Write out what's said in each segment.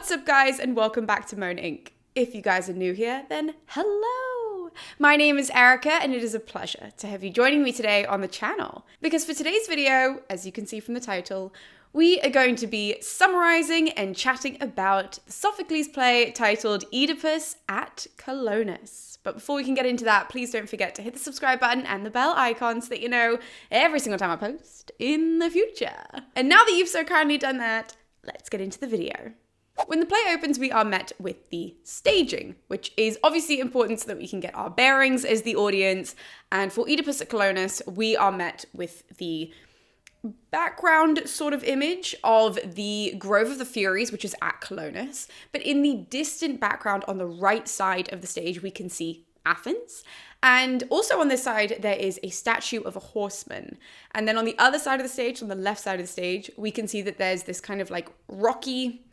What's up, guys, and welcome back to MoAn Inc. If you guys are new here, then hello! My name is Erica, and it is a pleasure to have you joining me today on the channel. Because for today's video, as you can see from the title, we are going to be summarizing and chatting about the Sophocles play titled Oedipus At Colonus. But before we can get into that, please don't forget to hit the subscribe button and the bell icon so that you know every single time I post in the future. And now that you've so kindly done that, let's get into the video. When the play opens, we are met with the staging, which is obviously important so that we can get our bearings as the audience. And for Oedipus at Colonus, we are met with the background sort of image of the Grove of the Furies, which is at Colonus. But in the distant background on the right side of the stage, we can see Athens. And also on this side, there is a statue of a horseman. And then on the other side of the stage, on the left side of the stage, we can see that there's this kind of like rocky,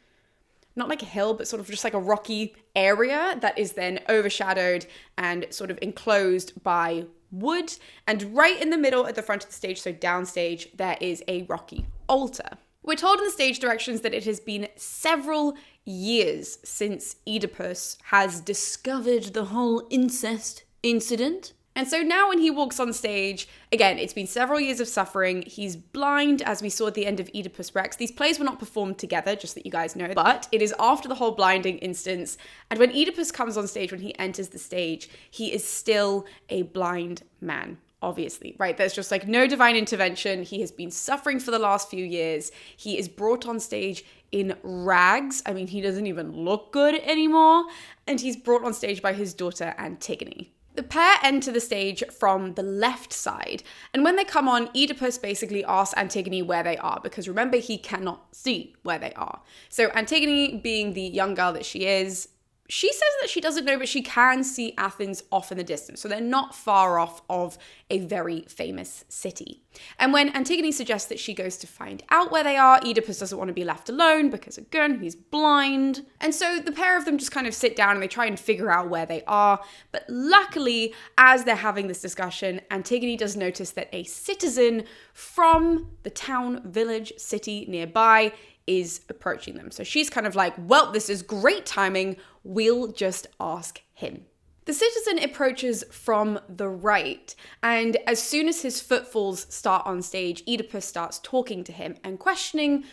not like a hill, but sort of just like a rocky area that is then overshadowed and sort of enclosed by wood. And right in the middle at the front of the stage, so downstage, there is a rocky altar. We're told in the stage directions that it has been several years since Oedipus has discovered the whole incest incident. And so now when he walks on stage, again, it's been several years of suffering. He's blind, as we saw at the end of Oedipus Rex. These plays were not performed together, just that you guys know. But it is after the whole blinding instance. And when Oedipus comes on stage, when he enters the stage, he is still a blind man, obviously, right? There's just like no divine intervention. He has been suffering for the last few years. He is brought on stage in rags. I mean, he doesn't even look good anymore. And he's brought on stage by his daughter, Antigone. The pair enter the stage from the left side, and when they come on, Oedipus basically asks Antigone where they are, because remember, he cannot see where they are. So Antigone, being the young girl that she is, she says that she doesn't know, but she can see Athens off in the distance. So they're not far off of a very famous city. And when Antigone suggests that she goes to find out where they are, Oedipus doesn't want to be left alone because, again, he's blind. And so the pair of them just kind of sit down and they try and figure out where they are. But luckily, as they're having this discussion, Antigone does notice that a citizen from the town, village, city nearby is approaching them. So she's kind of like, well, this is great timing. We'll just ask him. The citizen approaches from the right, and as soon as his footfalls start on stage, Oedipus starts talking to him and questioning,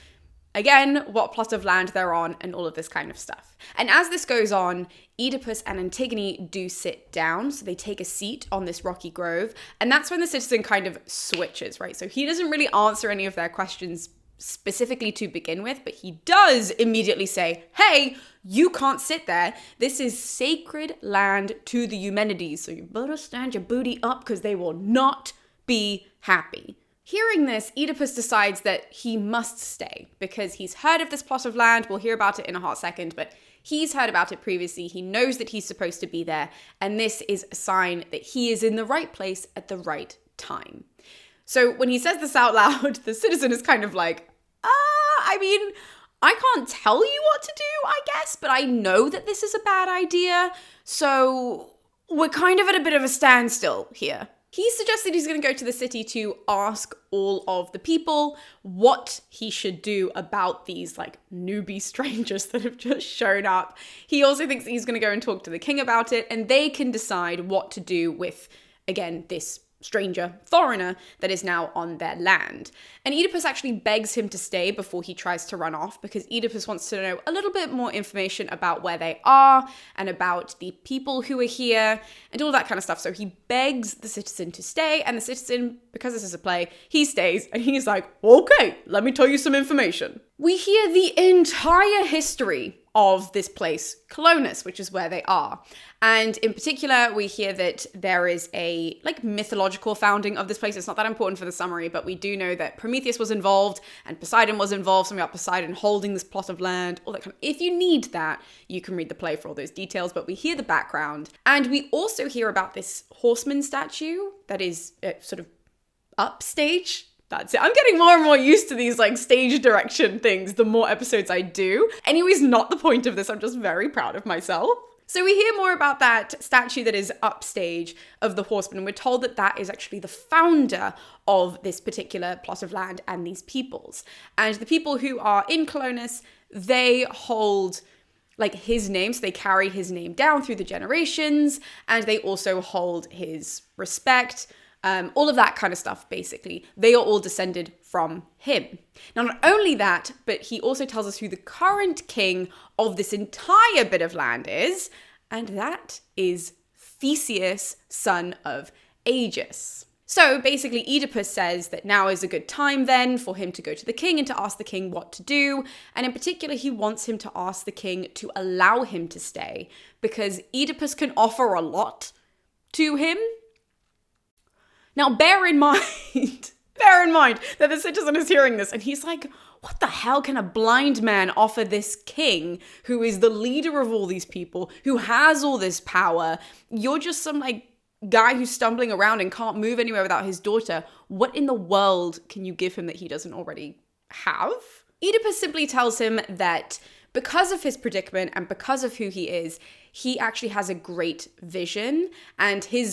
again, what plot of land they're on and all of this kind of stuff. And as this goes on, Oedipus and Antigone do sit down, so they take a seat on this rocky grove, and that's when the citizen kind of switches, right? So he doesn't really answer any of their questions specifically to begin with, but he does immediately say, hey, you can't sit there. This is sacred land to the Eumenides, so you better stand your booty up because they will not be happy. Hearing this, Oedipus decides that he must stay because he's heard of this plot of land. We'll hear about it in a hot second, but he's heard about it previously. He knows that he's supposed to be there, and this is a sign that he is in the right place at the right time. So when he says this out loud, the citizen is kind of like, I mean, I can't tell you what to do, I guess, but I know that this is a bad idea. So we're kind of at a bit of a standstill here. He suggested he's going to go to the city to ask all of the people what he should do about these like newbie strangers that have just shown up. He also thinks that he's going to go and talk to the king about it, and they can decide what to do with, again, this stranger, foreigner, that is now on their land. And Oedipus actually begs him to stay before he tries to run off, because Oedipus wants to know a little bit more information about where they are and about the people who are here and all that kind of stuff. So he begs the citizen to stay, and the citizen, because this is a play, he stays, and he's like, okay, let me tell you some information. We hear the entire history of this place, Colonus, which is where they are. And in particular, we hear that there is a like mythological founding of this place. It's not that important for the summary, but we do know that Prometheus was involved and Poseidon was involved. Something about Poseidon holding this plot of land, all that kind of. If you need that, you can read the play for all those details, but we hear the background. And we also hear about this horseman statue that is sort of upstage. That's it. I'm getting more and more used to these like stage direction things the more episodes I do. Anyways, not the point of this. I'm just very proud of myself. So we hear more about that statue that is upstage of the horseman. We're told that that is actually the founder of this particular plot of land and these peoples. And the people who are in Colonus, they hold like his name, so they carry his name down through the generations, and they also hold his respect, all of that kind of stuff, basically. They are all descended from him. Now, not only that, but he also tells us who the current king of this entire bit of land is, and that is Theseus, son of Aegeus. So basically, Oedipus says that now is a good time then for him to go to the king and to ask the king what to do. And in particular, he wants him to ask the king to allow him to stay because Oedipus can offer a lot to him. Now, bear in mind that the citizen is hearing this and he's like, what the hell can a blind man offer this king who is the leader of all these people, who has all this power? You're just some like guy who's stumbling around and can't move anywhere without his daughter. What in the world can you give him that he doesn't already have? Oedipus simply tells him that because of his predicament and because of who he is, he actually has a great vision, and he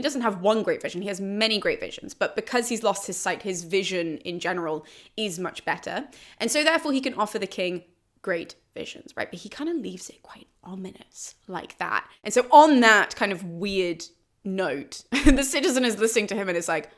doesn't have one great vision, he has many great visions, but because he's lost his sight, his vision in general is much better. And so therefore he can offer the king great visions, right? But he kind of leaves it quite ominous like that. And so on that kind of weird note, the citizen is listening to him and is like,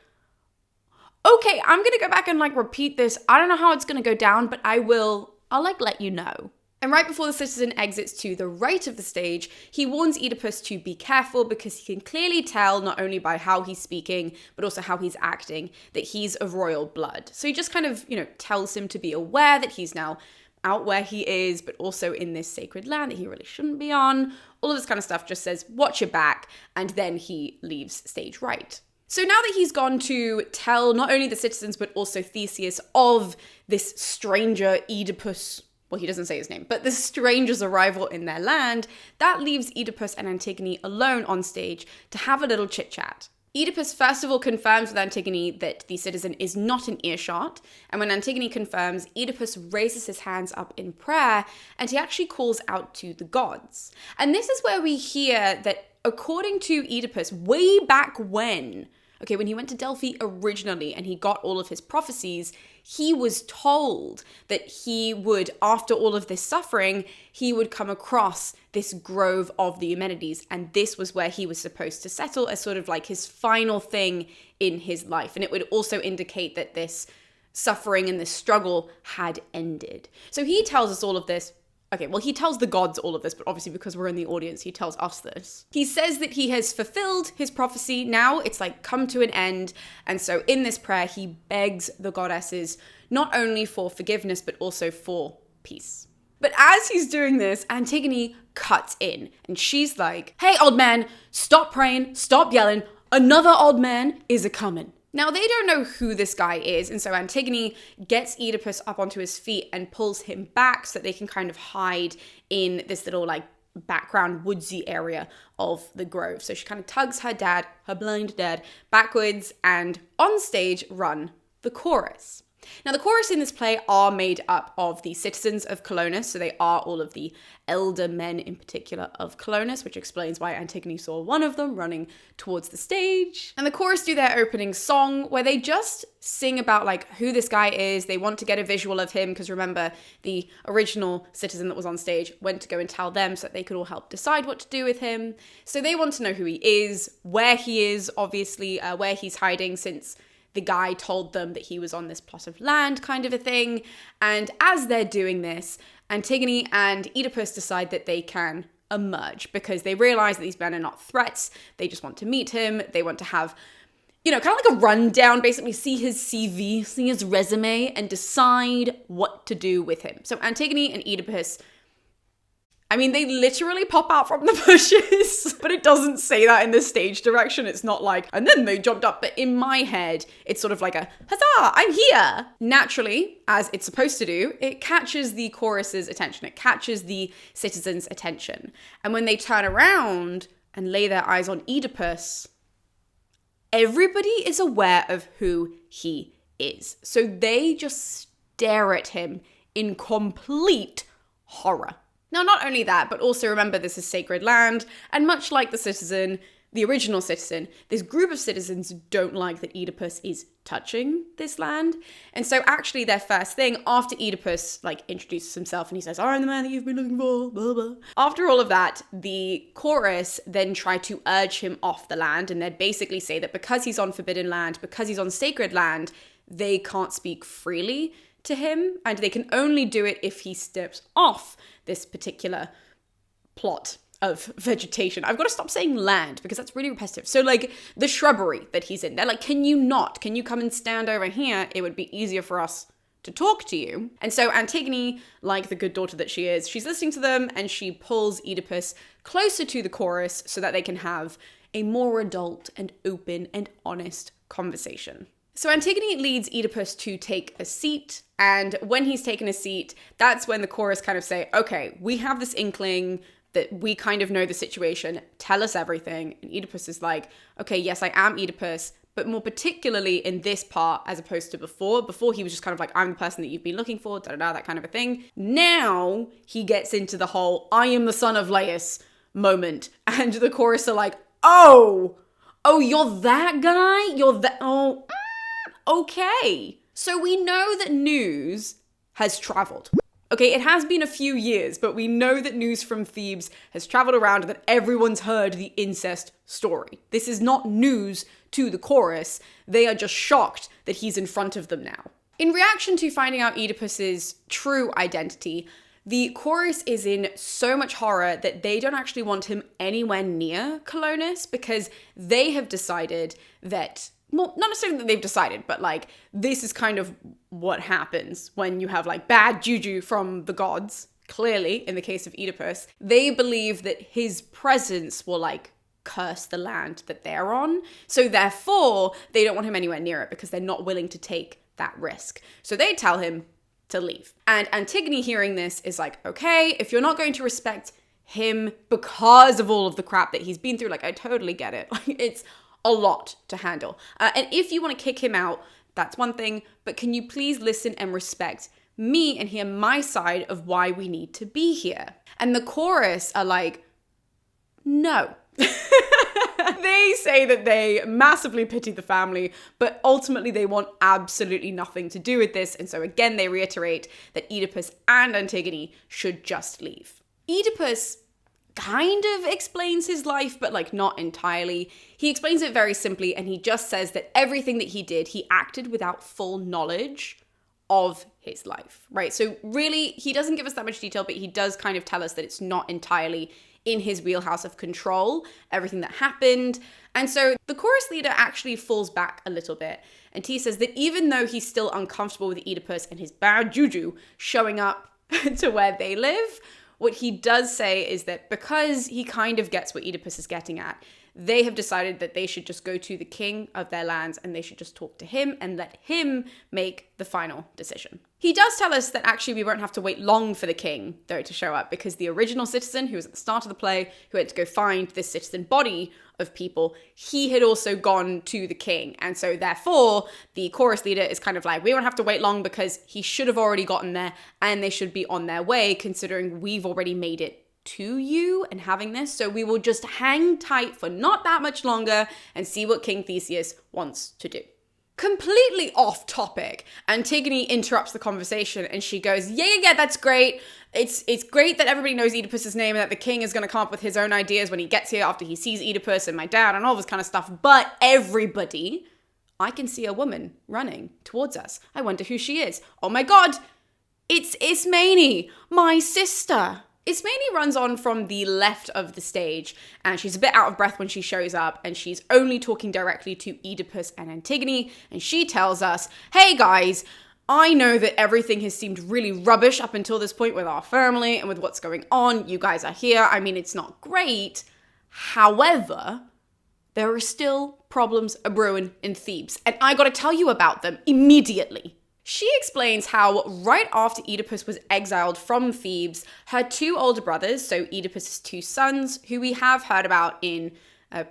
okay, I'm going to go back and like repeat this. I don't know how it's going to go down, but I'll like let you know. And right before the citizen exits to the right of the stage, he warns Oedipus to be careful because he can clearly tell, not only by how he's speaking, but also how he's acting, that he's of royal blood. So he just kind of, tells him to be aware that he's now out where he is, but also in this sacred land that he really shouldn't be on. All of this kind of stuff, just says, watch your back, and then he leaves stage right. So now that he's gone to tell not only the citizens, but also Theseus of this stranger Oedipus, well, he doesn't say his name, but the stranger's arrival in their land, that leaves Oedipus and Antigone alone on stage to have a little chit-chat. Oedipus first of all confirms with Antigone that the citizen is not in earshot, and when Antigone confirms, Oedipus raises his hands up in prayer, and he actually calls out to the gods. And this is where we hear that according to Oedipus, way back when he went to Delphi originally and he got all of his prophecies, he was told that he would, after all of this suffering, he would come across this grove of the Eumenides, and this was where he was supposed to settle as sort of like his final thing in his life. And it would also indicate that this suffering and this struggle had ended. So he tells us all of this. Okay, well, he tells the gods all of this, but obviously because we're in the audience, he tells us this. He says that he has fulfilled his prophecy. Now it's like come to an end. And so in this prayer, he begs the goddesses not only for forgiveness, but also for peace. But as he's doing this, Antigone cuts in and she's like, hey, old man, stop praying, stop yelling. Another old man is a-coming. Now, they don't know who this guy is, and so Antigone gets Oedipus up onto his feet and pulls him back so that they can kind of hide in this little, background woodsy area of the grove. So she kind of tugs her blind dad, backwards, and on stage run the chorus. Now, the chorus in this play are made up of the citizens of Colonus, so they are all of the elder men in particular of Colonus, which explains why Antigone saw one of them running towards the stage. And the chorus do their opening song where they just sing about who this guy is. They want to get a visual of him because remember, the original citizen that was on stage went to go and tell them so that they could all help decide what to do with him. So they want to know who he is, where he is, obviously, where he's hiding since the guy told them that he was on this plot of land kind of a thing. And as they're doing this, Antigone and Oedipus decide that they can emerge because they realize that these men are not threats. They just want to meet him. They want to have, kind of like a rundown, basically see his CV, see his resume, and decide what to do with him. So Antigone and Oedipus, they literally pop out from the bushes, but it doesn't say that in the stage direction. It's not like, and then they jumped up. But in my head, it's sort of like a, huzzah, I'm here. Naturally, as it's supposed to do, it catches the chorus's attention. It catches the citizens' attention. And when they turn around and lay their eyes on Oedipus, everybody is aware of who he is. So they just stare at him in complete horror. Now, not only that, but also remember this is sacred land, and much like the citizen, the original citizen, this group of citizens don't like that Oedipus is touching this land. And so actually their first thing after Oedipus like introduces himself and he says, I'm the man that you've been looking for, blah, blah. After all of that, the chorus then try to urge him off the land. And they basically say that because he's on forbidden land, because he's on sacred land, they can't speak freely to him. And they can only do it if he steps off this particular plot of vegetation. I've got to stop saying land because that's really repetitive. So like the shrubbery that he's in, they're like, can you come and stand over here? It would be easier for us to talk to you. And so Antigone, like the good daughter that she is, she's listening to them and she pulls Oedipus closer to the chorus so that they can have a more adult and open and honest conversation. So Antigone leads Oedipus to take a seat, and when he's taken a seat, that's when the chorus kind of say, okay, we have this inkling that we kind of know the situation, tell us everything. And Oedipus is like, okay, yes, I am Oedipus, but more particularly in this part as opposed to before. Before he was just kind of like, I'm the person that you've been looking for, da-da-da, that kind of a thing. Now he gets into the whole, I am the son of Laius moment. And the chorus are like, oh, you're that guy? Okay. So we know that news has traveled. Okay, it has been a few years, but we know that news from Thebes has traveled around and that everyone's heard the incest story. This is not news to the chorus. They are just shocked that he's in front of them now. In reaction to finding out Oedipus's true identity, the chorus is in so much horror that they don't actually want him anywhere near Colonus because they have decided that, well, not necessarily that they've decided, but like this is kind of what happens when you have like bad juju from the gods. Clearly, in the case of Oedipus, they believe that his presence will like curse the land that they're on. So therefore, they don't want him anywhere near it because they're not willing to take that risk. So they tell him to leave. And Antigone hearing this is like, okay, if you're not going to respect him because of all of the crap that he's been through, like I totally get it. Like it's a lot to handle. And if you want to kick him out, that's one thing, but can you please listen and respect me and hear my side of why we need to be here? And the chorus are like, no. They say that they massively pity the family, but ultimately they want absolutely nothing to do with this. And so again, they reiterate that Oedipus and Antigone should just leave. Oedipus kind of explains his life, but like not entirely. He explains it very simply, and he just says that everything that he did, he acted without full knowledge of his life, right? So really, he doesn't give us that much detail, but he does kind of tell us that it's not entirely in his wheelhouse of control, everything that happened. And so the chorus leader actually falls back a little bit. And he says that even though he's still uncomfortable with Oedipus and his bad juju showing up to where they live, what he does say is that because he kind of gets what Oedipus is getting at, they have decided that they should just go to the king of their lands and they should just talk to him and let him make the final decision. He does tell us that actually we won't have to wait long for the king, though, to show up, because the original citizen who was at the start of the play, who had to go find this citizen body of people, he had also gone to the king. And so therefore, the chorus leader is kind of like, we won't have to wait long because he should have already gotten there and they should be on their way, considering we've already made it to you and having this. So we will just hang tight for not that much longer and see what King Theseus wants to do. Completely off topic, Antigone interrupts the conversation and she goes, yeah, that's great. It's great that everybody knows Oedipus's name and that the king is going to come up with his own ideas when he gets here after he sees Oedipus and my dad and all this kind of stuff. But everybody, I can see a woman running towards us. I wonder who she is. Oh my God, it's Ismene, my sister. Ismene runs on from the left of the stage and she's a bit out of breath when she shows up and she's only talking directly to Oedipus and Antigone, and she tells us, hey guys, I know that everything has seemed really rubbish up until this point with our family and with what's going on. You guys are here. I mean, it's not great. However, there are still problems a-brewing in Thebes, and I gotta tell you about them immediately. She explains how right after Oedipus was exiled from Thebes, her two older brothers, so Oedipus's two sons, who we have heard about in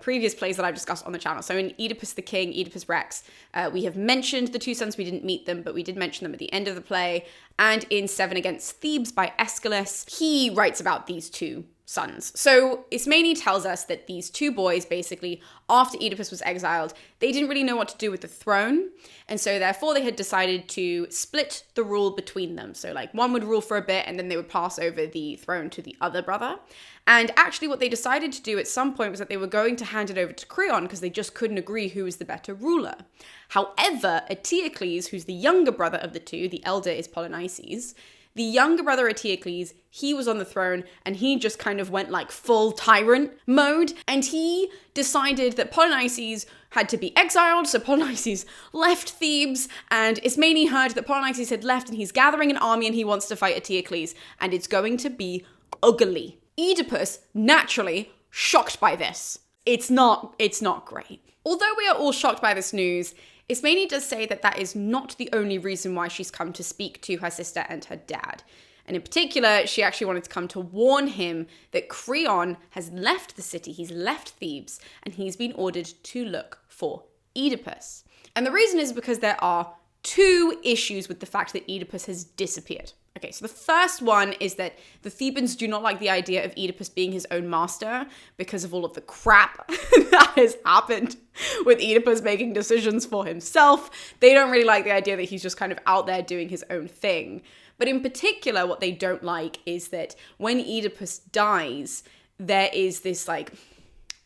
previous plays that I've discussed on the channel. So in Oedipus the King, Oedipus Rex, we have mentioned the two sons. We didn't meet them, but we did mention them at the end of the play. And in 7 Against Thebes by Aeschylus, he writes about these two sons. So Ismene tells us that these two boys, basically, after Oedipus was exiled, they didn't really know what to do with the throne. And so therefore they had decided to split the rule between them. So like one would rule for a bit and then they would pass over the throne to the other brother. And actually what they decided to do at some point was that they were going to hand it over to Creon because they just couldn't agree who was the better ruler. However, Eteocles, who's the younger brother of the two, the elder is Polynices, the younger brother Eteocles, he was on the throne and he just kind of went like full tyrant mode. And he decided that Polynices had to be exiled. So Polynices left Thebes and Ismene heard that Polynices had left and he's gathering an army and he wants to fight Eteocles. And it's going to be ugly. Oedipus, naturally, shocked by this. It's not great. Although we are all shocked by this news, Ismene does say that that is not the only reason why she's come to speak to her sister and her dad. And in particular, she actually wanted to come to warn him that Creon has left the city, he's left Thebes, and he's been ordered to look for Oedipus. And the reason is because there are two issues with the fact that Oedipus has disappeared. Okay, so the first one is that the Thebans do not like the idea of Oedipus being his own master because of all of the crap that has happened with Oedipus making decisions for himself. They don't really like the idea that he's just kind of out there doing his own thing. But in particular, what they don't like is that when Oedipus dies, there is this like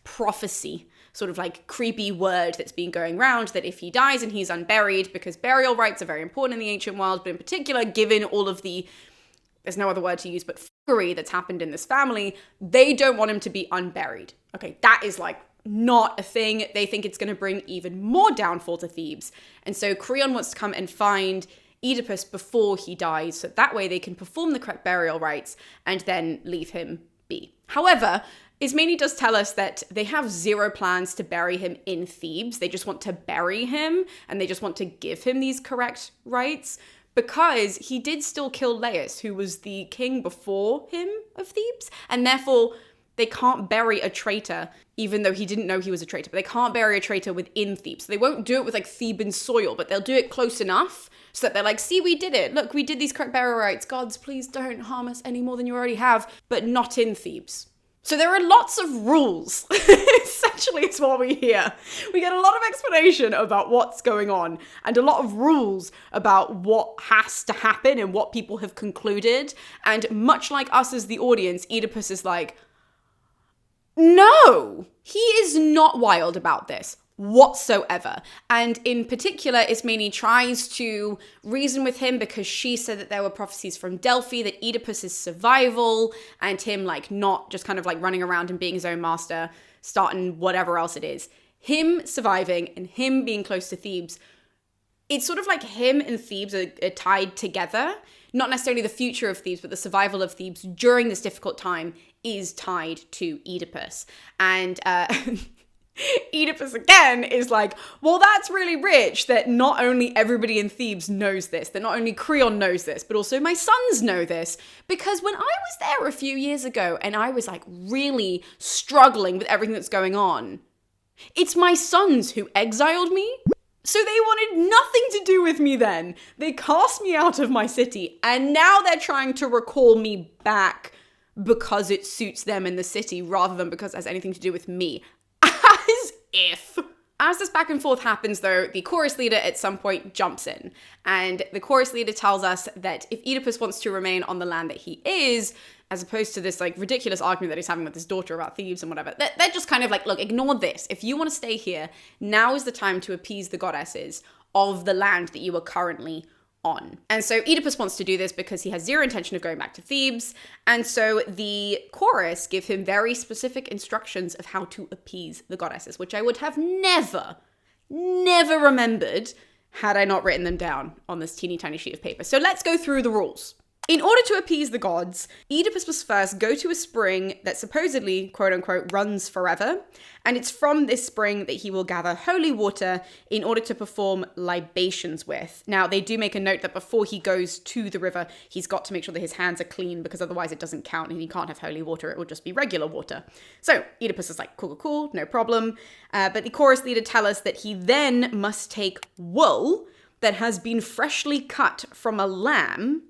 prophecy, sort of like creepy word that's been going around that if he dies and he's unburied, because burial rites are very important in the ancient world, but in particular, given all of the, there's no other word to use, but fuckery that's happened in this family, they don't want him to be unburied. Okay, that is like not a thing. They think it's going to bring even more downfall to Thebes. And so Creon wants to come and find Oedipus before he dies, so that way they can perform the correct burial rites and then leave him be. However, Ismene does tell us that they have zero plans to bury him in Thebes. They just want to bury him and they just want to give him these correct rites because he did still kill Laius, who was the king before him of Thebes. And therefore, they can't bury a traitor, even though he didn't know he was a traitor. But they can't bury a traitor within Thebes. So they won't do it with like Theban soil, but they'll do it close enough so that they're like, see, we did it. Look, we did these correct burial rites. Gods, please don't harm us any more than you already have, but not in Thebes. So there are lots of rules, essentially is what we hear. We get a lot of explanation about what's going on and a lot of rules about what has to happen and what people have concluded. And much like us as the audience, Oedipus is like, no, he is not wild about this whatsoever. And in particular, Ismene tries to reason with him because she said that there were prophecies from Delphi that Oedipus's survival and him like not just kind of like running around and being his own master, starting whatever else it is, him surviving and him being close to Thebes, it's sort of like him and Thebes are tied together. Not necessarily the future of Thebes, but the survival of Thebes during this difficult time is tied to Oedipus. And Oedipus again is like, well, that's really rich that not only everybody in Thebes knows this, that not only Creon knows this, but also my sons know this. Because when I was there a few years ago and I was like really struggling with everything that's going on, it's my sons who exiled me. So they wanted nothing to do with me then. They cast me out of my city and now they're trying to recall me back because it suits them in the city rather than because it has anything to do with me. As if. As this back and forth happens though, the chorus leader at some point jumps in. And the chorus leader tells us that if Oedipus wants to remain on the land that he is, as opposed to this like ridiculous argument that he's having with his daughter about Thebes and whatever, they're just kind of like, look, ignore this. If you want to stay here, now is the time to appease the goddesses of the land that you are currently on. And so Oedipus wants to do this because he has zero intention of going back to Thebes. And so the chorus give him very specific instructions of how to appease the goddesses, which I would have never remembered had I not written them down on this teeny tiny sheet of paper. So let's go through the rules. In order to appease the gods, Oedipus must first go to a spring that supposedly, quote unquote, runs forever. And it's from this spring that he will gather holy water in order to perform libations with. Now, they do make a note that before he goes to the river, he's got to make sure that his hands are clean because otherwise it doesn't count and he can't have holy water. It will just be regular water. So Oedipus is like, cool, no problem. But the chorus leader tell us that he then must take wool that has been freshly cut from a lamb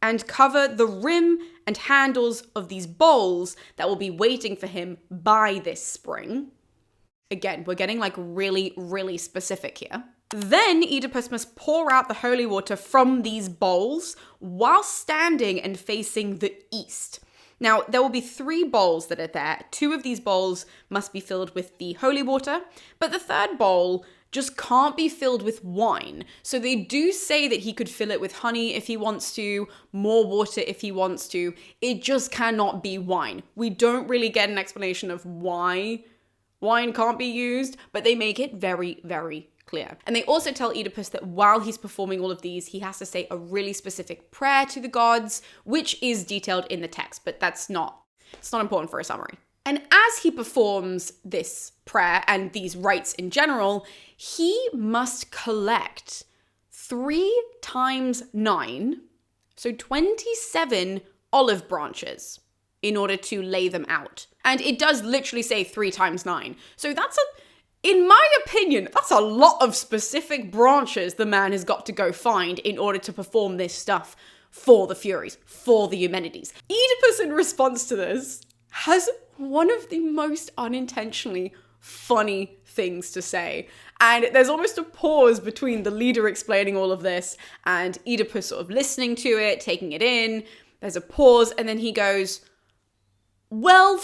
and cover the rim and handles of these bowls that will be waiting for him by this spring. Again, we're getting like really, really specific here. Then Oedipus must pour out the holy water from these bowls while standing and facing the east. Now, there will be 3 bowls that are there. 2 of these bowls must be filled with the holy water, but the 3rd bowl just can't be filled with wine. So they do say that he could fill it with honey if he wants to, more water if he wants to. It just cannot be wine. We don't really get an explanation of why wine can't be used, but they make it very, very clear. And they also tell Oedipus that while he's performing all of these, he has to say a really specific prayer to the gods, which is detailed in the text, but it's not important for a summary. And as he performs this prayer and these rites in general, he must collect 3 times 9, so 27 olive branches in order to lay them out. And it does literally say 3 times 9. So in my opinion, that's a lot of specific branches the man has got to go find in order to perform this stuff for the Furies, for the Eumenides. Oedipus, in response to this, has one of the most unintentionally funny things to say. And there's almost a pause between the leader explaining all of this and Oedipus sort of listening to it, taking it in. There's a pause, and then he goes, "Well,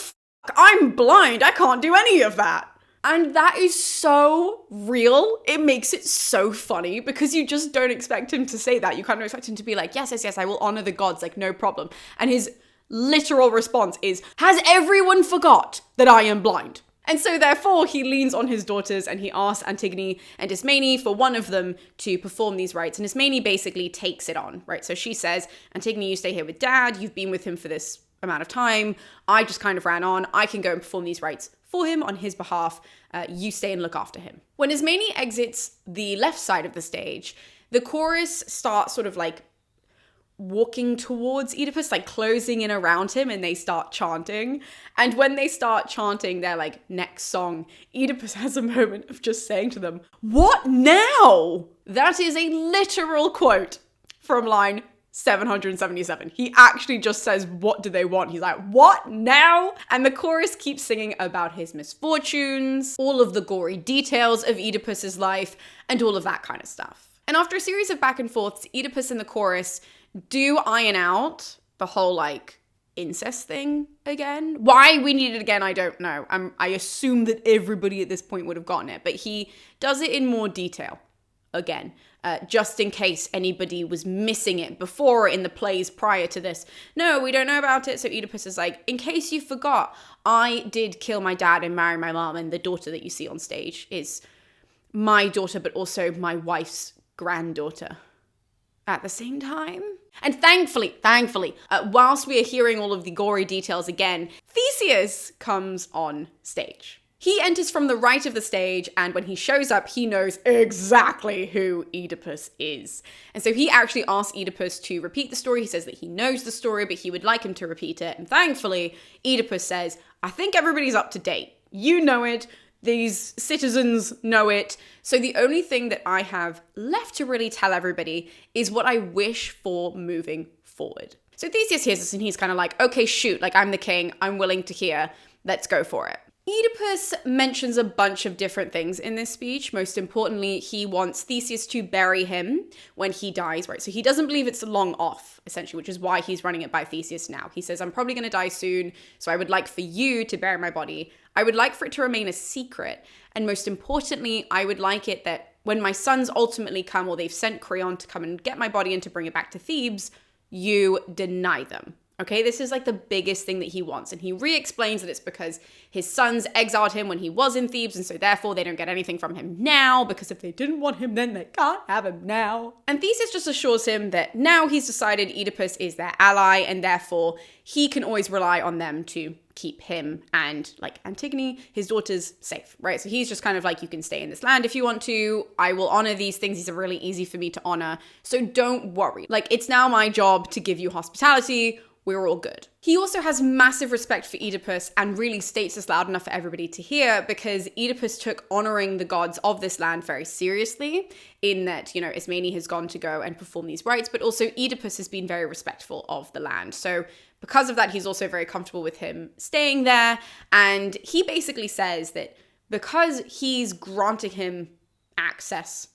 I'm blind. I can't do any of that." And that is so real. It makes it so funny because you just don't expect him to say that. You kind of expect him to be like, yes, I will honor the gods, like no problem. And his literal response is, "Has everyone forgot that I am blind?" And so therefore he leans on his daughters and he asks Antigone and Ismene for one of them to perform these rites. And Ismene basically takes it on, right? So she says, "Antigone, you stay here with dad. You've been with him for this amount of time. I just kind of ran on. I can go and perform these rites for him on his behalf. You stay and look after him." When Ismene exits the left side of the stage, the chorus starts sort of like walking towards Oedipus, like closing in around him, and they start chanting. And when they start chanting their like next song, Oedipus has a moment of just saying to them, "What now?" That is a literal quote from line 777. He actually just says, "What do they want?" He's like, "What now?" And the chorus keeps singing about his misfortunes, all of the gory details of Oedipus's life, and all of that kind of stuff. And after a series of back and forths, Oedipus and the chorus do iron out the whole like incest thing again. Why we need it again, I don't know. I assume that everybody at this point would have gotten it, but he does it in more detail again. Just in case anybody was missing it before in the plays prior to this. No, we don't know about it. So Oedipus is like, "In case you forgot, I did kill my dad and marry my mom, and the daughter that you see on stage is my daughter, but also my wife's granddaughter at the same time." And thankfully, whilst we are hearing all of the gory details again, Theseus comes on stage. He enters from the right of the stage, and when he shows up, he knows exactly who Oedipus is. And so he actually asks Oedipus to repeat the story. He says that he knows the story, but he would like him to repeat it. And thankfully, Oedipus says, "I think everybody's up to date. You know it. These citizens know it. So the only thing that I have left to really tell everybody is what I wish for moving forward." So Theseus hears this and he's kind of like, "Okay, shoot, like I'm the king. I'm willing to hear. Let's go for it." Oedipus mentions a bunch of different things in this speech. Most importantly, he wants Theseus to bury him when he dies, right? So he doesn't believe it's long off, essentially, which is why he's running it by Theseus now. He says, "I'm probably going to die soon, so I would like for you to bury my body. I would like for it to remain a secret. And most importantly, I would like it that when my sons ultimately come, or they've sent Creon to come and get my body and to bring it back to Thebes, you deny them." Okay, this is like the biggest thing that he wants. And he re-explains that it's because his sons exiled him when he was in Thebes, and so therefore they don't get anything from him now, because if they didn't want him then, they can't have him now. And Theseus just assures him that now he's decided Oedipus is their ally, and therefore he can always rely on them to keep him and like Antigone, his daughters, safe, right? So he's just kind of like, "You can stay in this land if you want to. I will honor these things. These are really easy for me to honor. So don't worry. Like, it's now my job to give you hospitality. We're all good." He also has massive respect for Oedipus and really states this loud enough for everybody to hear, because Oedipus took honoring the gods of this land very seriously, in that, you know, Ismene has gone to go and perform these rites, but also Oedipus has been very respectful of the land. So because of that, he's also very comfortable with him staying there. And he basically says that because he's granting him access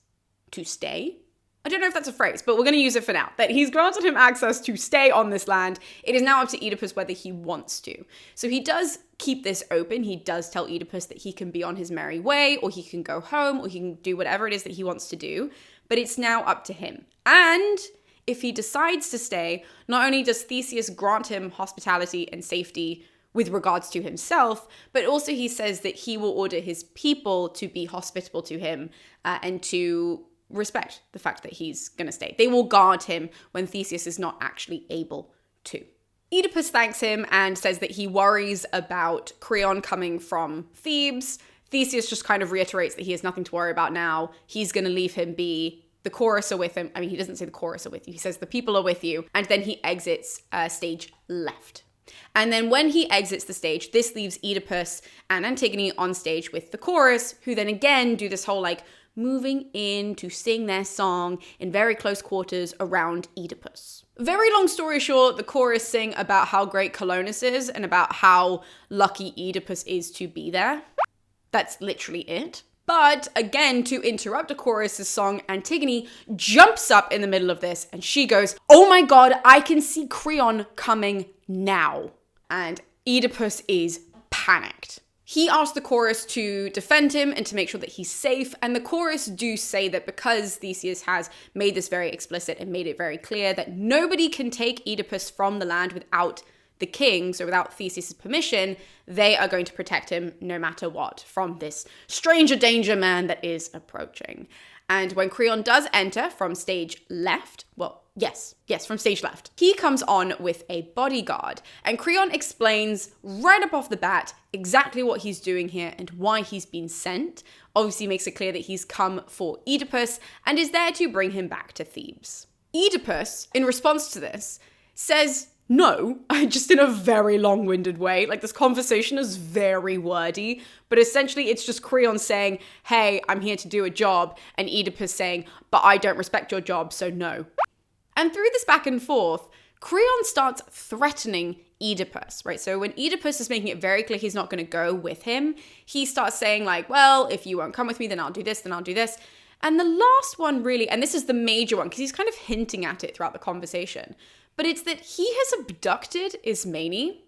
to stay, I don't know if that's a phrase, but we're going to use it for now, that he's granted him access to stay on this land. It is now up to Oedipus whether he wants to. So he does keep this open. He does tell Oedipus that he can be on his merry way, or he can go home, or he can do whatever it is that he wants to do. But it's now up to him. And if he decides to stay, not only does Theseus grant him hospitality and safety with regards to himself, but also he says that he will order his people to be hospitable to him and to respect the fact that he's going to stay. They will guard him when Theseus is not actually able to. Oedipus thanks him and says that he worries about Creon coming from Thebes. Theseus just kind of reiterates that he has nothing to worry about now. He's going to leave him be. The chorus are with him. I mean, he doesn't say the chorus are with you. He says the people are with you. And then he exits stage left. And then when he exits the stage, this leaves Oedipus and Antigone on stage with the chorus, who then again do this whole like moving in to sing their song in very close quarters around Oedipus. Very long story short, the chorus sing about how great Colonus is and about how lucky Oedipus is to be there. That's literally it. But again, to interrupt a chorus's song, Antigone jumps up in the middle of this and she goes, "Oh my God, I can see Creon coming now." And Oedipus is panicked. He asks the chorus to defend him and to make sure that he's safe. And the chorus do say that because Theseus has made this very explicit and made it very clear that nobody can take Oedipus from the land without the king, so without Theseus' permission, they are going to protect him no matter what from this stranger danger man that is approaching. And when Creon does enter from stage left, from stage left, he comes on with a bodyguard. And Creon explains right up off the bat exactly what he's doing here and why he's been sent. Obviously makes it clear that he's come for Oedipus and is there to bring him back to Thebes. Oedipus, in response to this, says no, just in a very long-winded way. Like, this conversation is very wordy, but essentially it's just Creon saying, "Hey, I'm here to do a job," and Oedipus saying, "But I don't respect your job, so no." And through this back and forth, Creon starts threatening Oedipus, right? So when Oedipus is making it very clear he's not going to go with him, he starts saying like, "Well, if you won't come with me, then I'll do this, then I'll do this." And the last one really, and this is the major one, because he's kind of hinting at it throughout the conversation, but it's that he has abducted Ismene,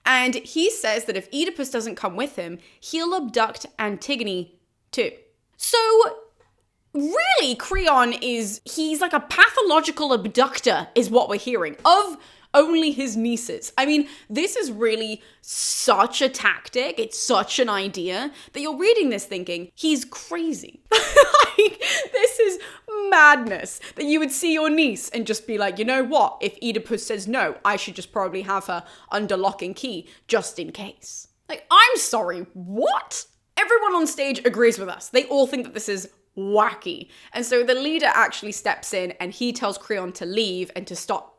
and he says that if Oedipus doesn't come with him, he'll abduct Antigone too. So really, Creon he's like a pathological abductor, is what we're hearing, of only his nieces. I mean, this is really such a tactic, it's such an idea, that you're reading this thinking, he's crazy. Like, this is madness, that you would see your niece and just be like, you know what, if Oedipus says no, I should just probably have her under lock and key, just in case. Like, I'm sorry, what? Everyone on stage agrees with us. They all think that this is wacky. And so the leader actually steps in and he tells Creon to leave and to stop,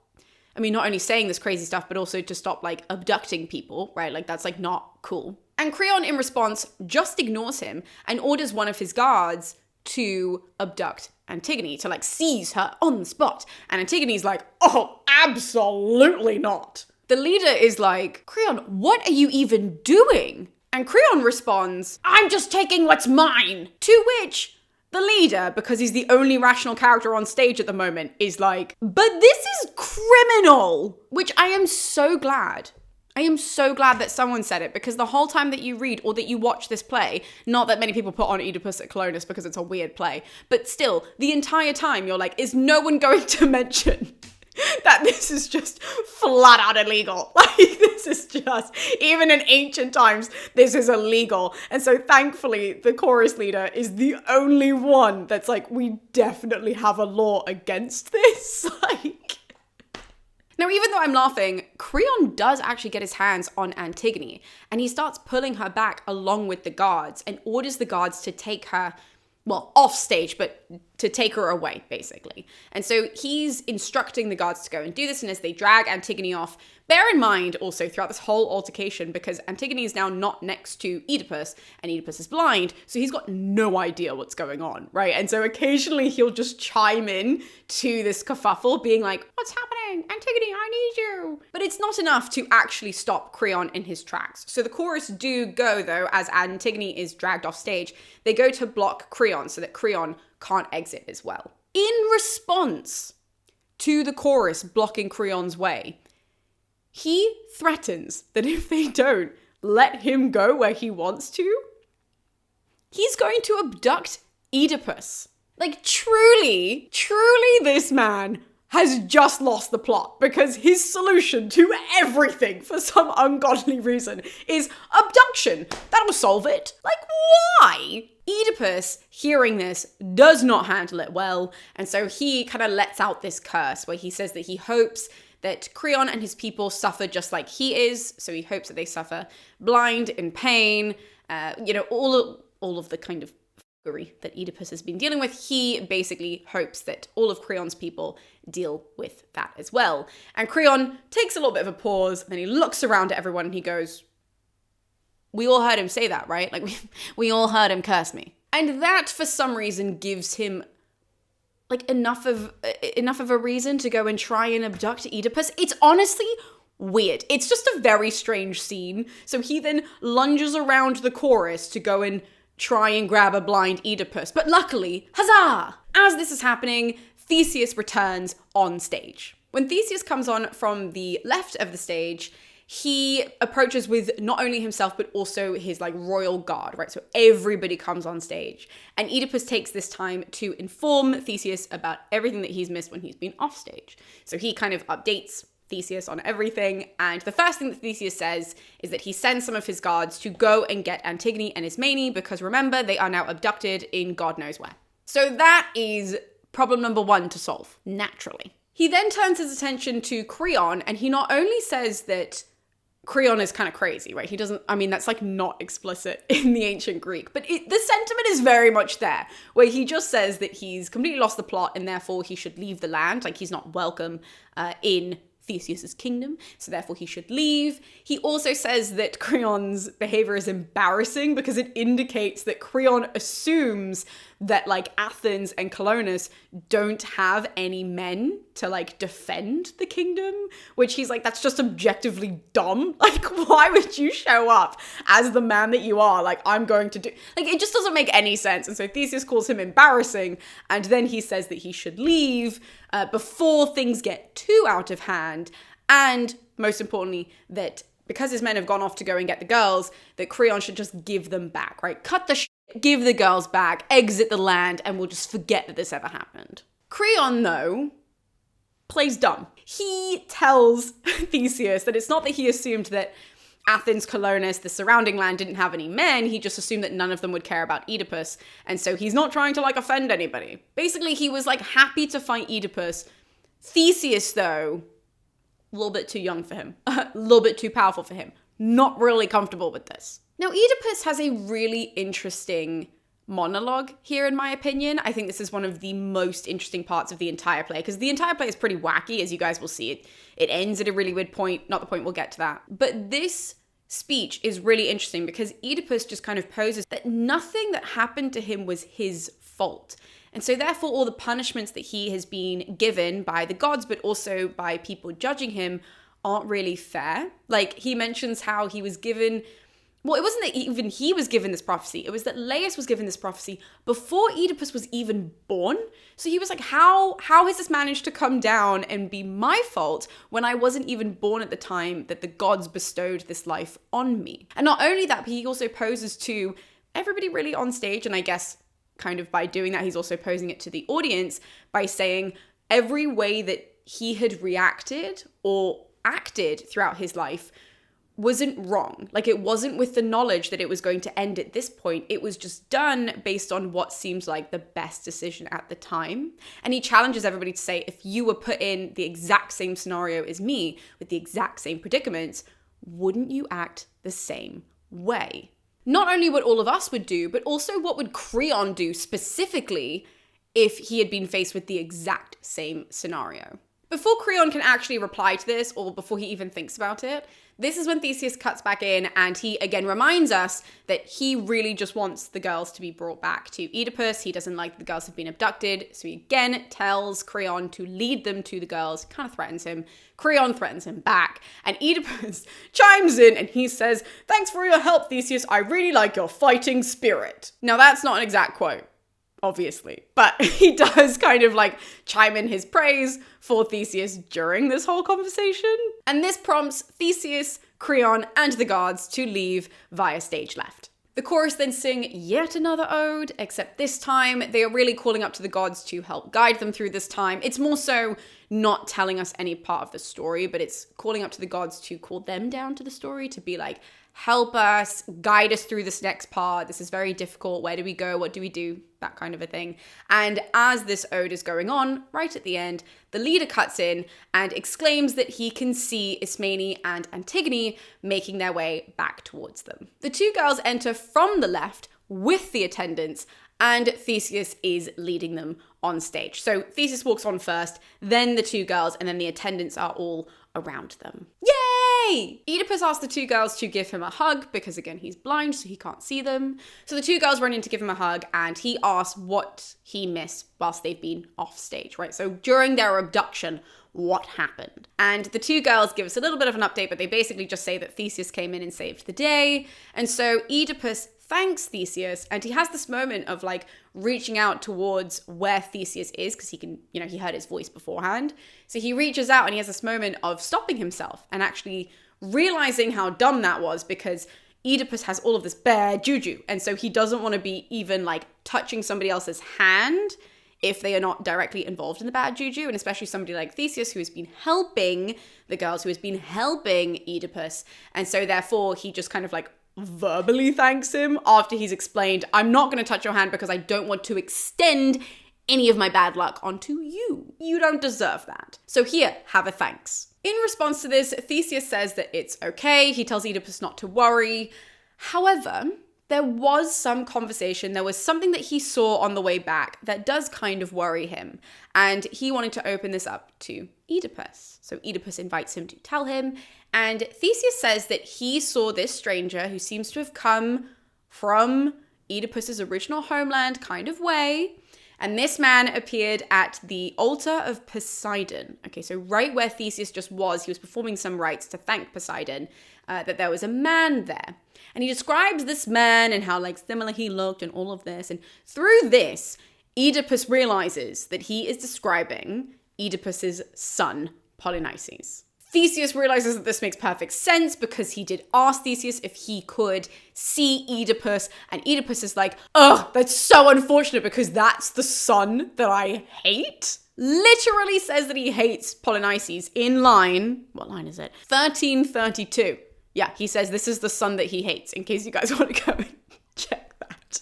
I mean, not only saying this crazy stuff, but also to stop, like, abducting people, right? Like, that's, like, not cool. And Creon, in response, just ignores him and orders one of his guards to abduct Antigone, to, like, seize her on the spot. And Antigone's like, "Oh, absolutely not." The leader is like, "Creon, what are you even doing?" And Creon responds, "I'm just taking what's mine." To which the leader, because he's the only rational character on stage at the moment, is like, "But this is criminal." Which I am so glad that someone said it, because the whole time that you read or that you watch this play, not that many people put on Oedipus At Colonus because it's a weird play, but still, the entire time you're like, is no one going to mention that this is just flat out illegal? Like, this is just, even in ancient times, this is illegal. And so thankfully, the chorus leader is the only one that's like, we definitely have a law against this. Like, now, even though I'm laughing, Creon does actually get his hands on Antigone, and he starts pulling her back along with the guards and orders the guards to take her, well, off stage, but to take her away, basically. And so he's instructing the guards to go and do this, and as they drag Antigone off, bear in mind also throughout this whole altercation, because Antigone is now not next to Oedipus, and Oedipus is blind, so he's got no idea what's going on, right? And so occasionally he'll just chime in to this kerfuffle, being like, what's happening? Antigone, I need you. But it's not enough to actually stop Creon in his tracks. So the chorus do go, though, as Antigone is dragged off stage, they go to block Creon so that Creon can't exit as well. In response to the chorus blocking Creon's way, he threatens that if they don't let him go where he wants to, he's going to abduct Oedipus. Like, truly, this man has just lost the plot, because his solution to everything for some ungodly reason is abduction. That'll solve it. Like, why? Oedipus, hearing this, does not handle it well, and so he kind of lets out this curse where he says that he hopes that Creon and his people suffer just like he is, so he hopes that they suffer blind, in pain, all of the kind of that Oedipus has been dealing with. He basically hopes that all of Creon's people deal with that as well. And Creon takes a little bit of a pause, and then he looks around at everyone and he goes, we all heard him say that, right? Like, we all heard him curse me. And that, for some reason, gives him like enough of a reason to go and try and abduct Oedipus. It's honestly weird. It's just a very strange scene. So he then lunges around the chorus to go and try and grab a blind Oedipus. But luckily, huzzah! As this is happening, Theseus returns on stage. When Theseus comes on from the left of the stage, he approaches with not only himself, but also his like royal guard, right? So everybody comes on stage. And Oedipus takes this time to inform Theseus about everything that he's missed when he's been off stage. So he kind of updates Theseus on everything, and the first thing that Theseus says is that he sends some of his guards to go and get Antigone and Ismene, because remember, they are now abducted in God knows where. So that is problem number one to solve, naturally. He then turns his attention to Creon, and he not only says that Creon is kind of crazy, right? He doesn't, that's like not explicit in the ancient Greek, but the sentiment is very much there, where he just says that he's completely lost the plot and therefore he should leave the land, like he's not welcome in Theseus's kingdom, so therefore he should leave. He also says that Creon's behavior is embarrassing because it indicates that Creon assumes that like Athens and Colonus don't have any men to like defend the kingdom, which he's like, that's just objectively dumb. Like, why would you show up as the man that you are? Like, I'm going to do, like, it just doesn't make any sense. And so Theseus calls him embarrassing, and then he says that he should leave before things get too out of hand, and most importantly, that because his men have gone off to go and get the girls, that Creon should just give them back, right? Cut the shit, give the girls back, exit the land, and we'll just forget that this ever happened. Creon, though, plays dumb. He tells Theseus that it's not that he assumed that Athens, Colonus, the surrounding land didn't have any men, he just assumed that none of them would care about Oedipus, and so he's not trying to like offend anybody. Basically, he was like happy to fight Oedipus. Theseus, though, a little bit too young for him, a little bit too powerful for him, not really comfortable with this. Now, Oedipus has a really interesting monologue here, in my opinion. I think this is one of the most interesting parts of the entire play, because the entire play is pretty wacky, as you guys will see. It ends at a really weird point, not the point, we'll get to that. But this speech is really interesting because Oedipus just kind of poses that nothing that happened to him was his fault. And so therefore all the punishments that he has been given by the gods, but also by people judging him, aren't really fair. Like, he mentions how he was given, well, it wasn't that even he was given this prophecy. It was that Laius was given this prophecy before Oedipus was even born. So he was like, how has this managed to come down and be my fault when I wasn't even born at the time that the gods bestowed this life on me? And not only that, but he also poses to everybody really on stage, and I guess kind of by doing that, he's also posing it to the audience by saying every way that he had reacted or acted throughout his life wasn't wrong. Like, it wasn't with the knowledge that it was going to end at this point. It was just done based on what seems like the best decision at the time. And he challenges everybody to say, if you were put in the exact same scenario as me, with the exact same predicaments, wouldn't you act the same way? Not only what all of us would do, but also what would Creon do specifically if he had been faced with the exact same scenario. Before Creon can actually reply to this, or before he even thinks about it, this is when Theseus cuts back in and he again reminds us that he really just wants the girls to be brought back to Oedipus. He doesn't like the girls have been abducted. So he again tells Creon to lead them to the girls, kind of threatens him. Creon threatens him back and Oedipus chimes in and he says, "Thanks for your help, Theseus. I really like your fighting spirit." Now that's not an exact quote, obviously, but he does kind of like chime in his praise for Theseus during this whole conversation. And this prompts Theseus, Creon, and the guards to leave via stage left. The chorus then sing yet another ode, except this time they are really calling up to the gods to help guide them through this time. It's more so not telling us any part of the story, but it's calling up to the gods to call them down to the story, to be like, help us, guide us through this next part. This is very difficult. Where do we go? What do we do? That kind of a thing. And as this ode is going on, right at the end, the leader cuts in and exclaims that he can see Ismene and Antigone making their way back towards them. The two girls enter from the left with the attendants, and Theseus is leading them on stage. So Theseus walks on first, then the two girls, and then the attendants are all around them. Yay! Oedipus asks the two girls to give him a hug because, again, he's blind, so he can't see them. So the two girls run in to give him a hug, and he asks what he missed whilst they've been off stage, right? So during their abduction, what happened? And the two girls give us a little bit of an update, but they basically just say that Theseus came in and saved the day. And so Oedipus thanks Theseus, and he has this moment of like reaching out towards where Theseus is because he can, he heard his voice beforehand. So he reaches out and he has this moment of stopping himself and actually realizing how dumb that was, because Oedipus has all of this bad juju. And so he doesn't want to be even like touching somebody else's hand if they are not directly involved in the bad juju, and especially somebody like Theseus who has been helping the girls, who has been helping Oedipus. And so therefore he just kind of like verbally thanks him after he's explained, I'm not going to touch your hand because I don't want to extend any of my bad luck onto you. You don't deserve that. So here, have a thanks. In response to this, Theseus says that it's okay. He tells Oedipus not to worry. However, there was some conversation. There was something that he saw on the way back that does kind of worry him. And he wanted to open this up to Oedipus. So Oedipus invites him to tell him. And Theseus says that he saw this stranger who seems to have come from Oedipus's original homeland kind of way. And this man appeared at the altar of Poseidon. Okay, so right where Theseus just was, he was performing some rites to thank Poseidon, that there was a man there. And he describes this man and how like similar he looked and all of this. And through this, Oedipus realizes that he is describing Oedipus's son, Polynices. Theseus realizes that this makes perfect sense because he did ask Theseus if he could see Oedipus, and Oedipus is like, ugh, that's so unfortunate because that's the son that I hate. Literally says that he hates Polynices in line, what line is it? 1332. Yeah, he says this is the son that he hates, in case you guys want to go and check that.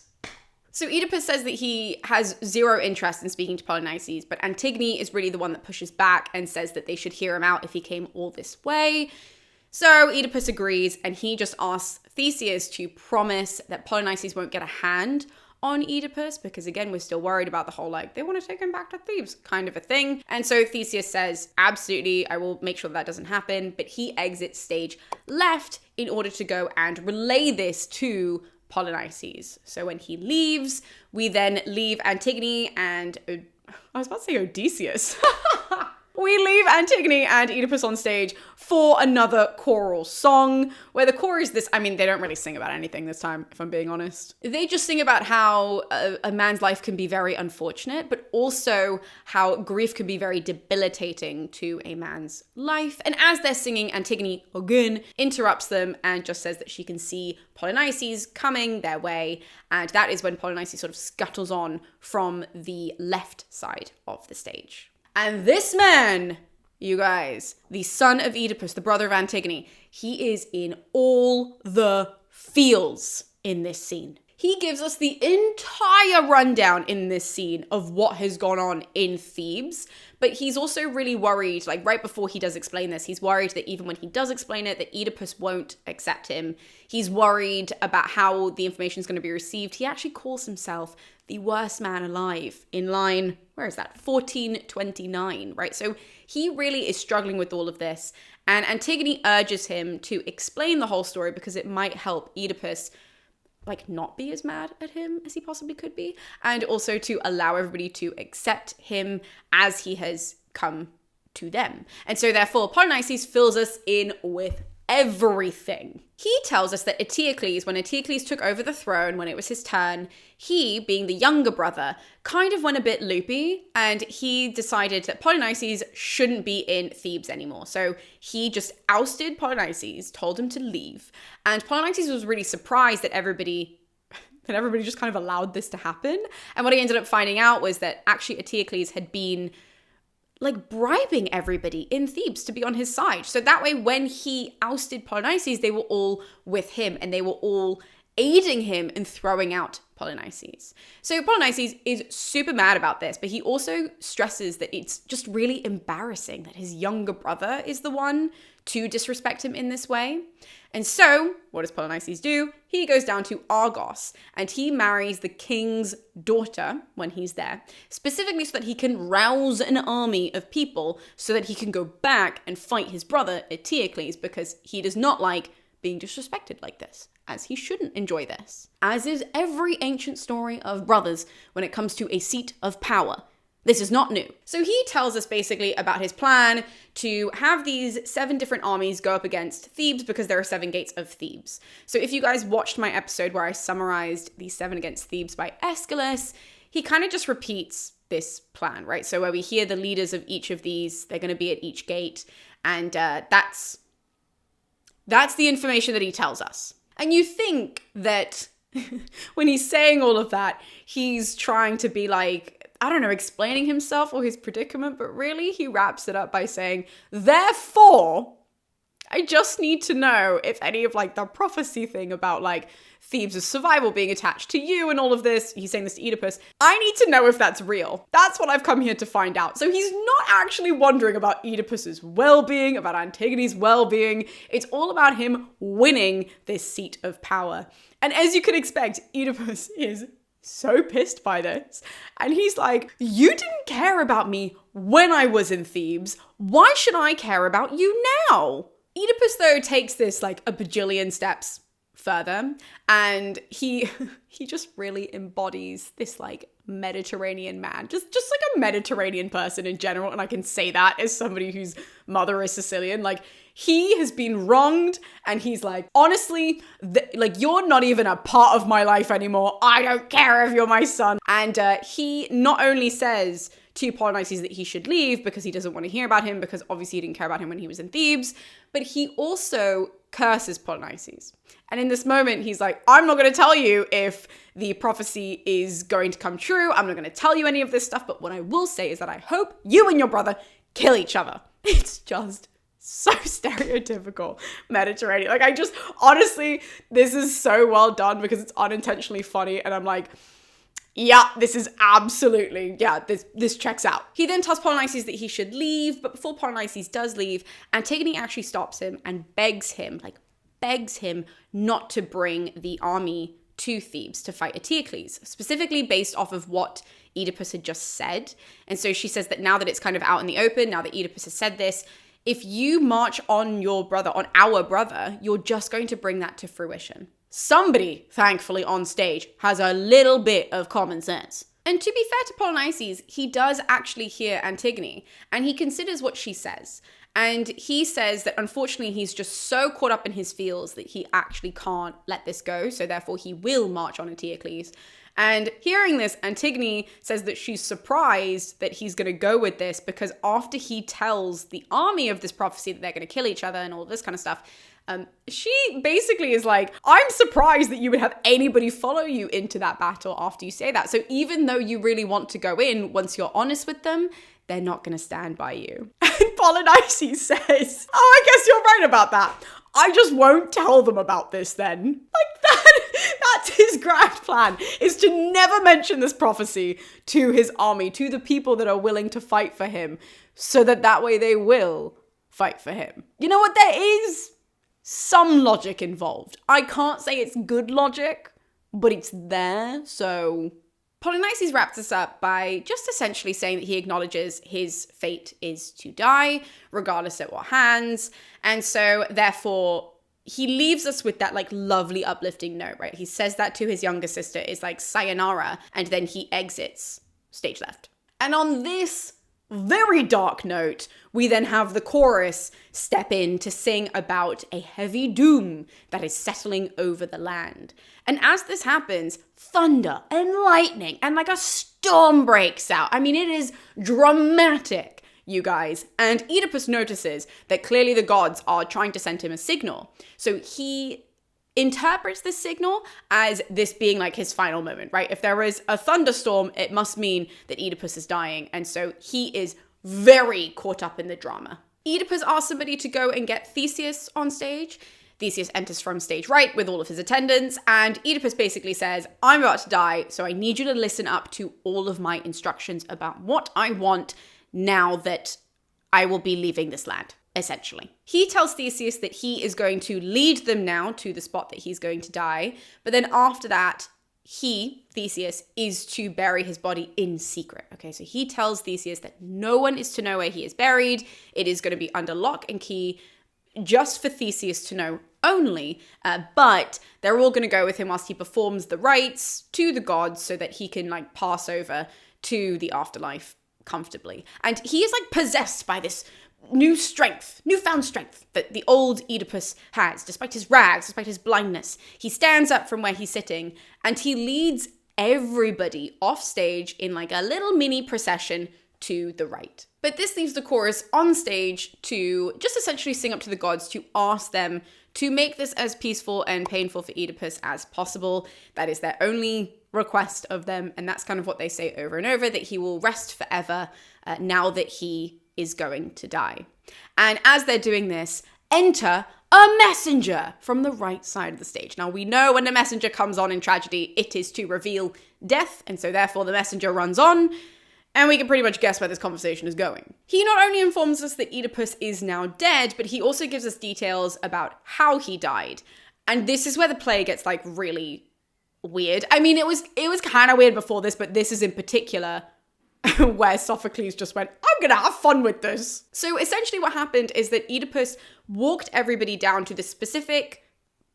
So Oedipus says that he has zero interest in speaking to Polynices, but Antigone is really the one that pushes back and says that they should hear him out if he came all this way. So Oedipus agrees, and he just asks Theseus to promise that Polynices won't get a hand on Oedipus, because again, we're still worried about the whole like, they want to take him back to Thebes kind of a thing. And so Theseus says, absolutely, I will make sure that doesn't happen, but he exits stage left in order to go and relay this to Polynices. So when he leaves, we then leave Antigone and I was about to say Odysseus. We leave Antigone and Oedipus on stage for another choral song, where the chorus is this, they don't really sing about anything this time, if I'm being honest. They just sing about how a man's life can be very unfortunate, but also how grief can be very debilitating to a man's life. And as they're singing, Antigone again interrupts them and just says that she can see Polynices coming their way. And that is when Polynices sort of scuttles on from the left side of the stage. And this man, you guys, the son of Oedipus, the brother of Antigone, he is in all the feels in this scene. He gives us the entire rundown in this scene of what has gone on in Thebes. But he's also really worried, like right before he does explain this, he's worried that even when he does explain it, that Oedipus won't accept him. He's worried about how the information is going to be received. He actually calls himself the worst man alive in line, where is that? 1429, right? So he really is struggling with all of this. And Antigone urges him to explain the whole story because it might help Oedipus like not be as mad at him as he possibly could be, and also to allow everybody to accept him as he has come to them. And so therefore Polynices fills us in with everything. He tells us that Eteocles, when Eteocles took over the throne, when it was his turn, he, being the younger brother, kind of went a bit loopy, and he decided that Polynices shouldn't be in Thebes anymore. So he just ousted Polynices, told him to leave, and Polynices was really surprised that everybody just kind of allowed this to happen. And what he ended up finding out was that actually Eteocles had been like bribing everybody in Thebes to be on his side. So that way, when he ousted Polynices, they were all with him and they were all aiding him in throwing out Polynices. So Polynices is super mad about this, but he also stresses that it's just really embarrassing that his younger brother is the one to disrespect him in this way. And so what does Polynices do? He goes down to Argos and he marries the king's daughter when he's there, specifically so that he can rouse an army of people so that he can go back and fight his brother Eteocles, because he does not like being disrespected like this, as he shouldn't enjoy this. As is every ancient story of brothers when it comes to a seat of power. This is not new. So he tells us basically about his plan to have these 7 different armies go up against Thebes because there are 7 gates of Thebes. So if you guys watched my episode where I summarized the 7 against Thebes by Aeschylus, he kind of just repeats this plan, right? So where we hear the leaders of each of these, they're going to be at each gate. And that's the information that he tells us. And you think that when he's saying all of that, he's trying to be like, I don't know, explaining himself or his predicament, but really he wraps it up by saying, therefore, I just need to know if any of like the prophecy thing about like Thebes' survival being attached to you and all of this, he's saying this to Oedipus, I need to know if that's real. That's what I've come here to find out. So he's not actually wondering about Oedipus's well-being, about Antigone's well-being. It's all about him winning this seat of power. And as you can expect, Oedipus is so pissed by this. And he's like, you didn't care about me when I was in Thebes. Why should I care about you now? Oedipus, though, takes this like a bajillion steps further, and he just really embodies this like Mediterranean man, just like a Mediterranean person in general. And I can say that as somebody whose mother is Sicilian. Like, he has been wronged, and he's like, honestly, like, you're not even a part of my life anymore. I don't care if you're my son. And he not only says to Polynices that he should leave because he doesn't want to hear about him, because obviously he didn't care about him when he was in Thebes, but he also curses Polynices. And in this moment, he's like, I'm not going to tell you if the prophecy is going to come true. I'm not going to tell you any of this stuff. But what I will say is that I hope you and your brother kill each other. It's just so stereotypical Mediterranean. Like, I just, honestly, this is so well done because it's unintentionally funny. And I'm like, yeah, this is absolutely, yeah, this checks out. He then tells Polynices that he should leave, but before Polynices does leave, Antigone actually stops him and begs him not to bring the army to Thebes to fight Eteocles, specifically based off of what Oedipus had just said. And so she says that now that it's kind of out in the open, now that Oedipus has said this, if you march on your brother, on our brother, you're just going to bring that to fruition. Somebody, thankfully, on stage has a little bit of common sense. And to be fair to Polynices, he does actually hear Antigone, and he considers what she says. And he says that unfortunately he's just so caught up in his feels that he actually can't let this go, so therefore he will march on Eteocles. And hearing this, Antigone says that she's surprised that he's going to go with this, because after he tells the army of this prophecy that they're going to kill each other and all this kind of stuff, she basically is like, I'm surprised that you would have anybody follow you into that battle after you say that. So even though you really want to go in, once you're honest with them, they're not going to stand by you. And Polynices says, oh, I guess you're right about that. I just won't tell them about this then. Like, that That's his grand plan, is to never mention this prophecy to his army, to the people that are willing to fight for him, so that way they will fight for him. You know what? There is some logic involved. I can't say it's good logic, but it's there, so... Polynices wraps this up by just essentially saying that he acknowledges his fate is to die, regardless at what hands, and so therefore he leaves us with that like lovely uplifting note, right? He says that to his younger sister, is like sayonara, and then he exits stage left. And on this very dark note, we then have the chorus step in to sing about a heavy doom that is settling over the land. And as this happens, thunder and lightning and like a storm breaks out. I mean, it is dramatic, you guys. And Oedipus notices that clearly the gods are trying to send him a signal. So he interprets this signal as this being like his final moment, right? If there is a thunderstorm, it must mean that Oedipus is dying. And so he is very caught up in the drama. Oedipus asks somebody to go and get Theseus on stage. Theseus enters from stage right with all of his attendants, and Oedipus basically says, I'm about to die, so I need you to listen up to all of my instructions about what I want now that I will be leaving this land, essentially. He tells Theseus that he is going to lead them now to the spot that he's going to die, but then after that, he, Theseus, is to bury his body in secret. Okay, so he tells Theseus that no one is to know where he is buried. It is going to be under lock and key, just for Theseus to know only, but they're all going to go with him whilst he performs the rites to the gods so that he can like pass over to the afterlife comfortably. And he is like possessed by this newfound strength that the old Oedipus has, despite his rags, despite his blindness. He stands up from where he's sitting and he leads everybody off stage in like a little mini procession to the right. But this leaves the chorus on stage to just essentially sing up to the gods, to ask them to make this as peaceful and painful for Oedipus as possible. That is their only request of them, and that's kind of what they say over and over, that he will rest forever now that he is going to die. And as they're doing this, enter a messenger from the right side of the stage. Now, we know when a messenger comes on in tragedy, it is to reveal death, and so therefore the messenger runs on, and we can pretty much guess where this conversation is going. He not only informs us that Oedipus is now dead, but he also gives us details about how he died. And this is where the play gets like really weird. I mean, it was kind of weird before this, but this is in particular where Sophocles just went, I'm gonna have fun with this. So essentially what happened is that Oedipus walked everybody down to the specific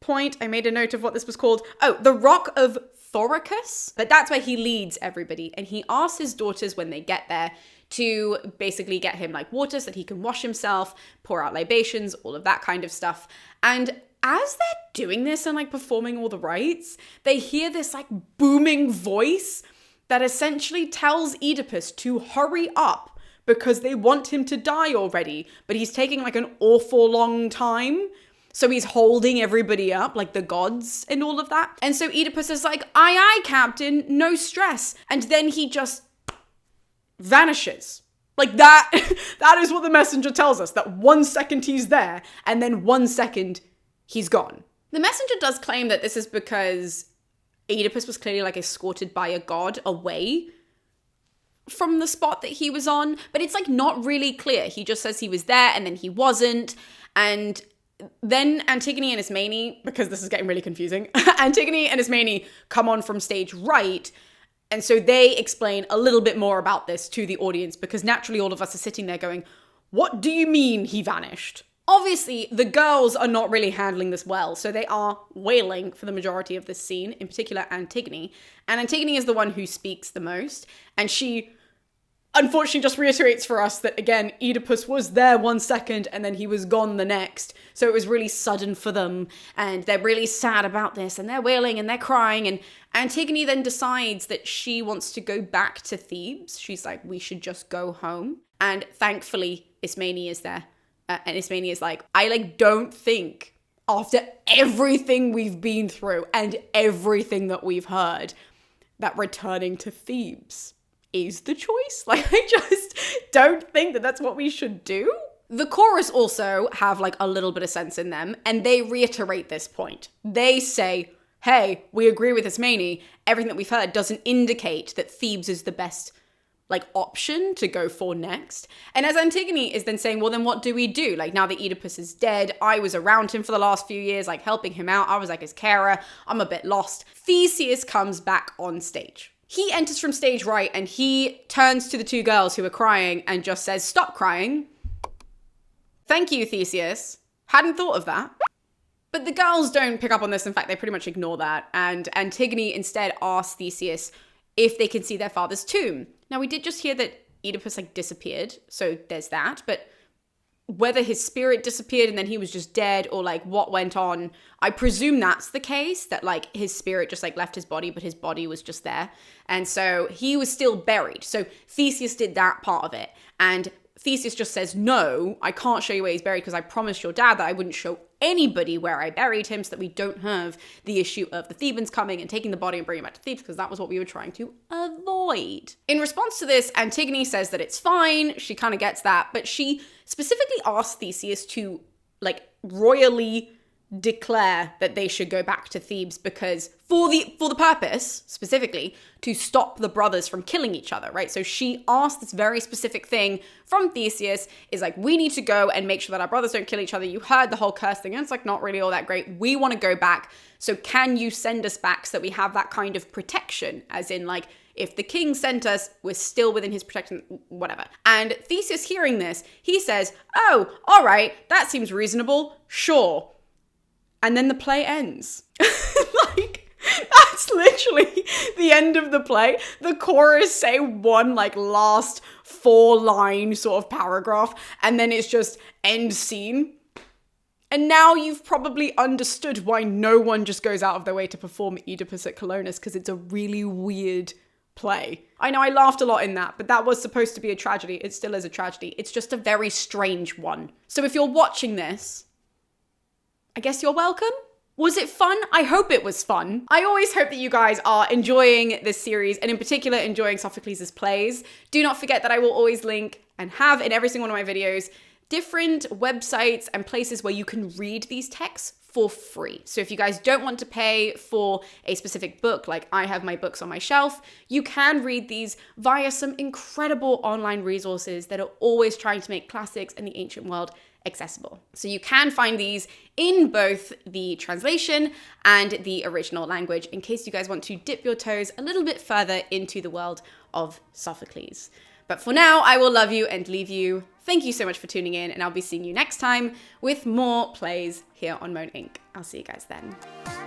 point. I made a note of what this was called. Oh, the Rock of Thoricus. But that's where he leads everybody. And he asks his daughters when they get there to basically get him like water so that he can wash himself, pour out libations, all of that kind of stuff. And as they're doing this and like performing all the rites, they hear this like booming voice that essentially tells Oedipus to hurry up because they want him to die already, but he's taking like an awful long time. So he's holding everybody up, like the gods and all of that. And so Oedipus is like, aye, aye, Captain, no stress. And then he just vanishes. Like that, that is what the messenger tells us, that 1 second he's there, and then 1 second he's gone. The messenger does claim that this is because Oedipus was clearly like escorted by a god away from the spot that he was on, but it's like not really clear. He just says he was there and then he wasn't. And then Antigone and Ismene, because this is getting really confusing, Antigone and Ismene come on from stage right. And so they explain a little bit more about this to the audience, because naturally all of us are sitting there going, what do you mean he vanished? Obviously, the girls are not really handling this well, so they are wailing for the majority of this scene, in particular Antigone. And Antigone is the one who speaks the most, and she unfortunately just reiterates for us that, again, Oedipus was there 1 second and then he was gone the next. So it was really sudden for them, and they're really sad about this, and they're wailing and they're crying. And Antigone then decides that she wants to go back to Thebes. She's like, we should just go home. And thankfully, Ismene is there. And Ismene is like, I don't think after everything we've been through and everything that we've heard, that returning to Thebes is the choice. I just don't think that that's what we should do. The chorus also have a little bit of sense in them, and they reiterate this point. They say, hey, we agree with Ismene. Everything that we've heard doesn't indicate that Thebes is the best option to go for next. And as Antigone is then saying, well, then what do we do? Now that Oedipus is dead, I was around him for the last few years, helping him out. I was his carer. I'm a bit lost. Theseus comes back on stage. He enters from stage right and he turns to the two girls who are crying and just says, stop crying. Thank you, Theseus. Hadn't thought of that. But the girls don't pick up on this. In fact, they pretty much ignore that. And Antigone instead asks Theseus if they can see their father's tomb. Now, we did just hear that Oedipus disappeared. So there's that. But whether his spirit disappeared and then he was just dead or what went on, I presume that's the case, that his spirit just left his body, but his body was just there. And so he was still buried. So Theseus did that part of it. And Theseus just says, no, I can't show you where he's buried because I promised your dad that I wouldn't show anybody where I buried him so that we don't have the issue of the Thebans coming and taking the body and bringing it back to Thebes, because that was what we were trying to avoid. In response to this, Antigone says that it's fine. She kind of gets that, but she specifically asks Theseus to royally declare that they should go back to Thebes because for the purpose, specifically, to stop the brothers from killing each other, right? So she asked this very specific thing from Theseus, is we need to go and make sure that our brothers don't kill each other. You heard the whole curse thing, and it's not really all that great. We want to go back. So can you send us back so that we have that kind of protection? As in, if the king sent us, we're still within his protection, whatever. And Theseus hearing this, he says, oh, all right, that seems reasonable. Sure. And then the play ends. That's literally the end of the play. The chorus say one last 4-line sort of paragraph, and then it's just end scene. And now you've probably understood why no one just goes out of their way to perform Oedipus at Colonus, because it's a really weird play. I know I laughed a lot in that, but that was supposed to be a tragedy. It still is a tragedy. It's just a very strange one. So if you're watching this, I guess you're welcome. Was it fun? I hope it was fun. I always hope that you guys are enjoying this series, and in particular enjoying Sophocles' plays. Do not forget that I will always link and have in every single one of my videos different websites and places where you can read these texts for free. So if you guys don't want to pay for a specific book, like I have my books on my shelf, you can read these via some incredible online resources that are always trying to make classics and the ancient world accessible. So you can find these in both the translation and the original language in case you guys want to dip your toes a little bit further into the world of Sophocles. But for now, I will love you and leave you. Thank you so much for tuning in, and I'll be seeing you next time with more plays here on MoAn Inc. I'll see you guys then.